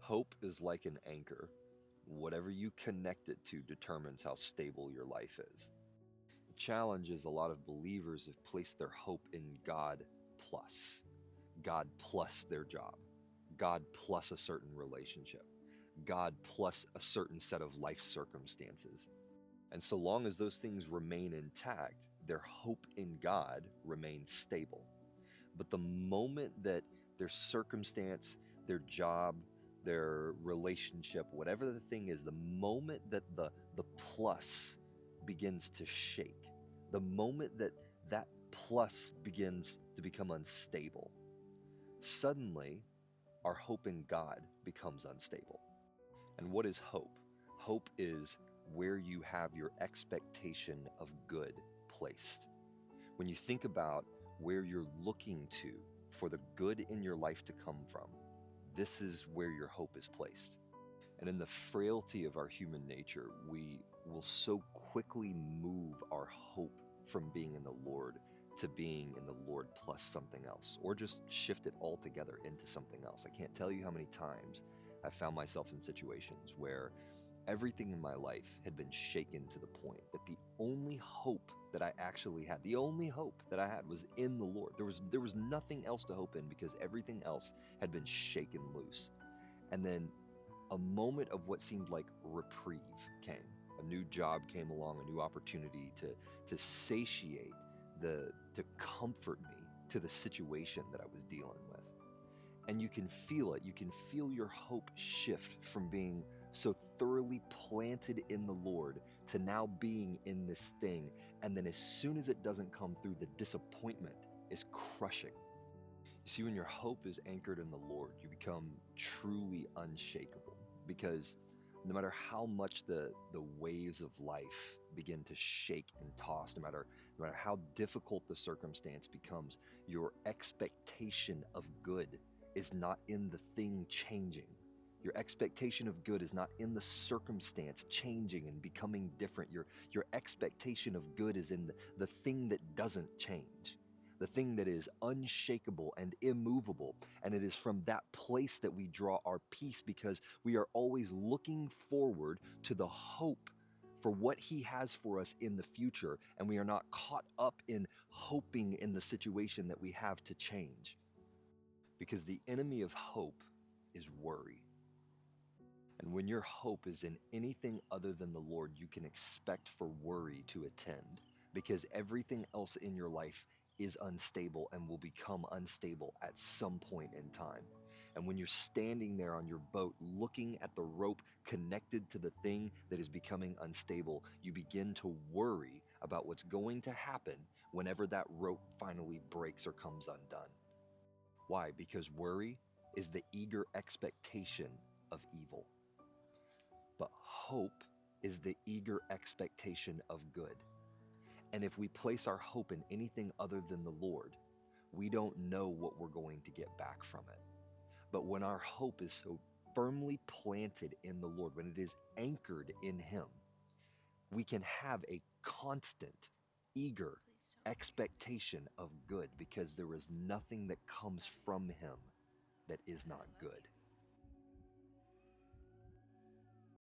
Hope is like an anchor. Whatever you connect it to determines how stable your life is. The challenge is a lot of believers have placed their hope in plus, God plus their job, God plus a certain relationship, God plus a certain set of life circumstances. And so long as those things remain intact, their hope in God remains stable. But the moment that their circumstance, their job, their relationship, whatever the thing is, the moment that the plus begins to shake, the moment that that plus begins to become unstable, suddenly our hope in God becomes unstable. And what is hope? Hope is where you have your expectation of good placed. When you think about where you're looking to for the good in your life to come from, this is where your hope is placed. And in the frailty of our human nature, we will so quickly move our hope from being in the Lord to being in the Lord plus something else, or just shift it altogether into something else. I can't tell you how many times I found myself in situations where everything in my life had been shaken to the point that the only hope that I actually had, the only hope that I had was in the Lord. There was nothing else to hope in because everything else had been shaken loose. And then a moment of what seemed like reprieve came. A new job came along, a new opportunity to satiate, to comfort me to the situation that I was dealing with. And you can feel it. You can feel your hope shift from being so thoroughly planted in the Lord to now being in this thing. And then as soon as it doesn't come through, the disappointment is crushing. You see, when your hope is anchored in the Lord, you become truly unshakable because no matter how much the waves of life begin to shake and toss, no matter how difficult the circumstance becomes, your expectation of good is not in the thing changing. Your expectation of good is not in the circumstance changing and becoming different. Your expectation of good is in the thing that doesn't change, the thing that is unshakable and immovable. And it is from that place that we draw our peace because we are always looking forward to the hope for what He has for us in the future. And we are not caught up in hoping in the situation that we have to change. Because the enemy of hope is worry. And when your hope is in anything other than the Lord, you can expect for worry to attend because everything else in your life is unstable and will become unstable at some point in time. And when you're standing there on your boat looking at the rope connected to the thing that is becoming unstable, you begin to worry about what's going to happen whenever that rope finally breaks or comes undone. Why? Because worry is the eager expectation of evil. But hope is the eager expectation of good. And if we place our hope in anything other than the Lord, we don't know what we're going to get back from it. But when our hope is so firmly planted in the Lord, when it is anchored in Him, we can have a constant, eager expectation of good because there is nothing that comes from Him that is not good.